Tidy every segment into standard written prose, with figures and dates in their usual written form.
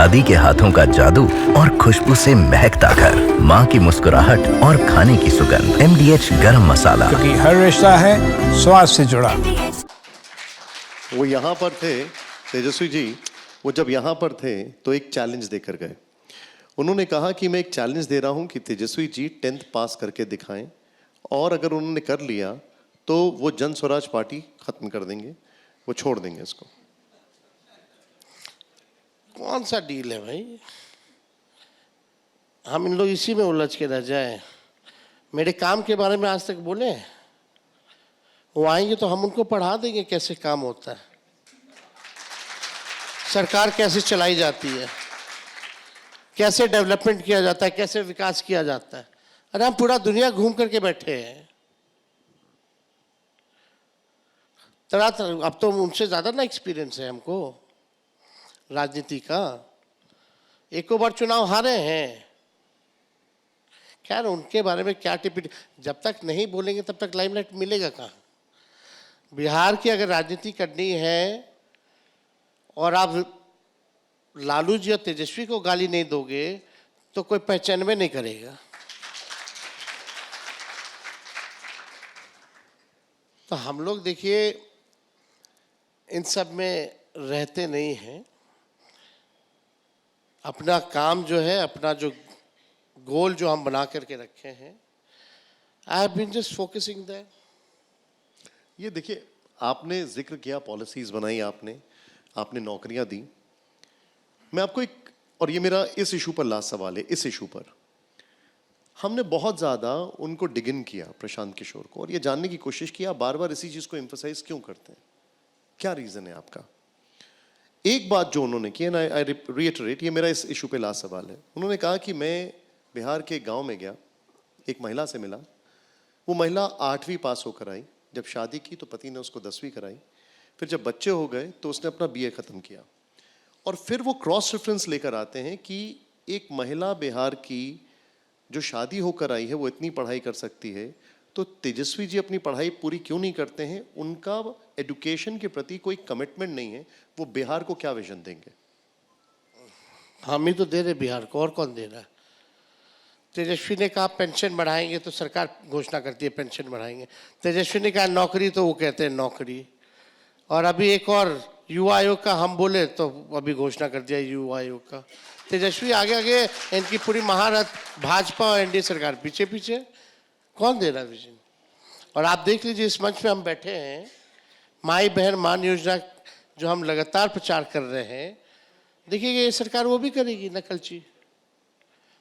दादी के हाथों का जादू और खुशबू से महकता घर, माँ की मुस्कुराहट और खाने की सुगंध। MDH गरम मसाला, क्योंकि हर रिश्ता है स्वाद से जुड़ा। वो यहाँ पर थे तेजस्वी जी, वो जब यहाँ पर थे तो एक चैलेंज देकर गए। उन्होंने कहा कि मैं एक चैलेंज दे रहा हूँ कि तेजस्वी जी 10th पास करके दिखाएं, और अगर उन्होंने कर लिया तो वो जन स्वराज पार्टी खत्म कर देंगे, वो छोड़ देंगे इसको। कौन सा डील है भाई? हम इन लोग इसी में उलझ के रह जाए। मेरे काम के बारे में आज तक बोले? वो आएंगे तो हम उनको पढ़ा देंगे कैसे काम होता है, सरकार कैसे चलाई जाती है, कैसे डेवलपमेंट किया जाता है, कैसे विकास किया जाता है। अरे हम पूरा दुनिया घूम करके बैठे हैं। अब तो उनसे ज्यादा ना एक्सपीरियंस है हमको राजनीति का। एको बार चुनाव हारे हैं। खैर उनके बारे में क्या टिप्पणी, जब तक नहीं बोलेंगे तब तक लाइमलाइट मिलेगा कहाँ। बिहार की अगर राजनीति करनी है और आप लालू जी और तेजस्वी को गाली नहीं दोगे तो कोई पहचान में नहीं करेगा। तो हम लोग देखिए इन सब में रहते नहीं हैं। अपना काम जो है, अपना जो गोल जो हम बना करके रखे हैं, I have been just focusing that. ये देखिए, आपने जिक्र किया, पॉलिसीज बनाई आपने नौकरियां दी। मैं आपको एक, और ये मेरा इस इशू पर लास्ट सवाल है, इस इशू पर हमने बहुत ज़्यादा उनको डिग इन किया, प्रशांत किशोर को, और ये जानने की कोशिश की आप बार बार इसी चीज़ को एम्फसाइज क्यों करते हैं, क्या रीज़न है आपका। एक बात जो उन्होंने की, आई रिएटरेट, ये मेरा इस इशू पे लास्ट सवाल है। उन्होंने कहा कि मैं बिहार के गांव में गया, एक महिला से मिला, वो महिला 8वीं पास होकर आई, जब शादी की तो पति ने उसको 10वीं कराई, फिर जब बच्चे हो गए तो उसने अपना BA ख़त्म किया, और फिर वो क्रॉस रेफरेंस लेकर आते हैं कि एक महिला बिहार की जो शादी होकर आई है वो इतनी पढ़ाई कर सकती है, तो तेजस्वी जी अपनी पढ़ाई पूरी क्यों नहीं करते हैं। उनका एजुकेशन के प्रति कोई कमिटमेंट नहीं है, वो बिहार को क्या विजन देंगे। हम ही तो दे रहे बिहार को, और कौन दे रहा है। तेजस्वी ने कहा पेंशन बढ़ाएंगे तो सरकार घोषणा करती है पेंशन बढ़ाएंगे। तेजस्वी ने कहा नौकरी तो वो कहते हैं नौकरी। और अभी एक और युवा आयोग का हम बोले तो अभी घोषणा कर दिया युवा आयोग का। तेजस्वी आगे आगे, इनकी पूरी महारथ भाजपा और NDA सरकार पीछे पीछे। कौन दे रहा विजन। और आप देख लीजिए इस मंच पे हम बैठे हैं, माई बहन मान योजना जो हम लगातार प्रचार कर रहे हैं, देखिए ये सरकार वो भी करेगी नकलची।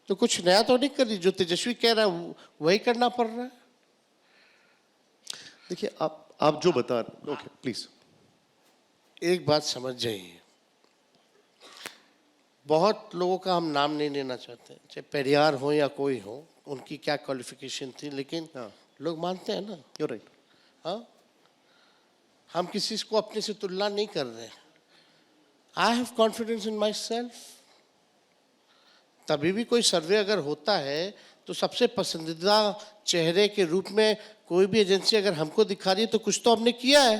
तो कुछ नया तो नहीं कर रही, जो तेजस्वी कह रहा है वही करना पड़ रहा है। देखिए आप जो बता रहे, ओके प्लीज। एक बात समझ जाइए, बहुत लोगों का हम नाम नहीं लेना चाहते, चाहे पेरियार हो या कोई हो, उनकी क्या क्वालिफिकेशन थी, लेकिन लोग मानते हैं ना। You right. हाँ, हम किसी को अपने से तुलना नहीं कर रहे। I have confidence in my self. तभी भी कोई सर्वे अगर होता है तो सबसे पसंदीदा चेहरे के रूप में कोई भी एजेंसी अगर हमको दिखा रही है तो कुछ तो हमने किया है।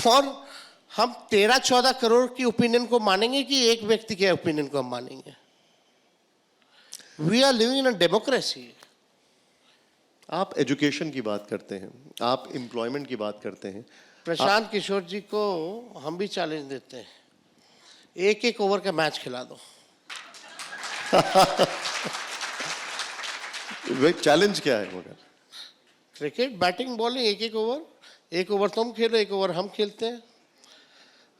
और हम 13-14 करोड़ की ओपिनियन को मानेंगे कि एक व्यक्ति के ओपिनियन को हम मानेंगे। We are living in a democracy. आप एजुकेशन की बात करते हैं, आप एम्प्लॉयमेंट की बात करते हैं। प्रशांत किशोर जी को हम भी चैलेंज देते हैं, एक ओवर का मैच खिला दो। चैलेंज क्या है मगर? क्रिकेट, बैटिंग, बॉलिंग, एक ओवर तुम खेलो, एक ओवर हम खेलते हैं,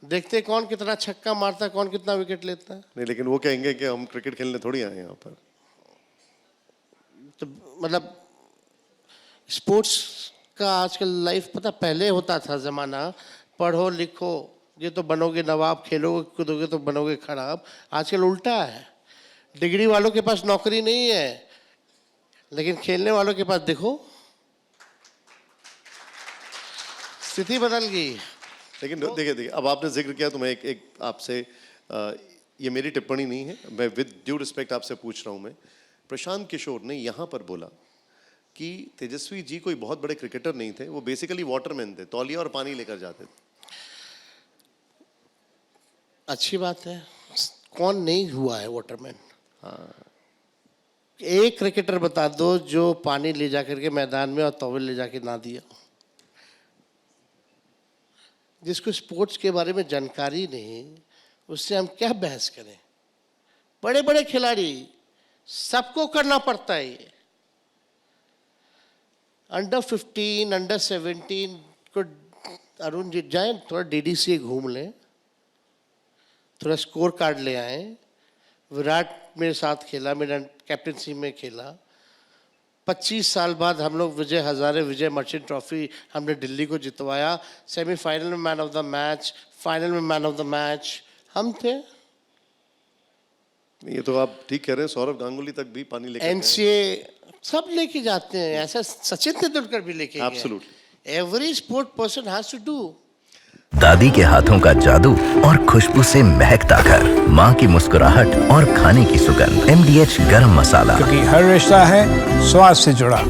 देखते हैं कौन कितना छक्का मारता है, कौन कितना विकेट लेता है। नहीं, लेकिन वो कहेंगे कि हम क्रिकेट खेलने थोड़ी आए यहाँ पर। तो मतलब स्पोर्ट्स का आजकल लाइफ, पता पहले होता था जमाना, पढ़ो लिखो ये तो बनोगे नवाब, खेलोगे कूदोगे तो बनोगे खराब। आजकल उल्टा है, डिग्री वालों के पास नौकरी नहीं है, लेकिन खेलने वालों के पास देखो स्थिति बदल गई। लेकिन देखिए अब आपने जिक्र किया तो मैं एक आपसे, ये मेरी टिप्पणी नहीं है, मैं विद ड्यू रिस्पेक्ट आपसे पूछ रहा हूँ। मैं, प्रशांत किशोर ने यहाँ पर बोला कि तेजस्वी जी कोई बहुत बड़े क्रिकेटर नहीं थे, वो बेसिकली वाटरमैन थे, तौलिया और पानी लेकर जाते थे। अच्छी बात है, कौन नहीं हुआ है वाटरमैन? एक क्रिकेटर बता दो जो पानी ले जाकर के मैदान में और टॉवल ले जाके ना दिया। जिसको स्पोर्ट्स के बारे में जानकारी नहीं, उससे हम क्या बहस करें? बड़े बड़े खिलाड़ी, सबको करना पड़ता है ये। अंडर 15, अंडर 17 को अरुण जी जाए थोड़ा डीडीसी घूम लें, थोड़ा स्कोर कार्ड ले आए। विराट मेरे साथ खेला, मेरा कैप्टनसी में खेला। 25 साल बाद हम लोग विजय हजारे, विजय मर्चेंट ट्रॉफी हमने दिल्ली को जितवाया। सेमीफाइनल में man of the match, final में मैन ऑफ द मैच हम थे। ये तो आप ठीक कह रहे हैं, सौरव गांगुली तक भी पानी लेके एनसीए सब लेके जाते हैं, ऐसा सचिन तेंदुलकर भी लेके गए। Absolutely. Every sport person has to do. दादी के हाथों का जादू और खुशबू से महकता घर, माँ की मुस्कुराहट और खाने की सुगंध, MDH गरम मसाला। क्योंकि हर रिश्ता है स्वाद से जुड़ा।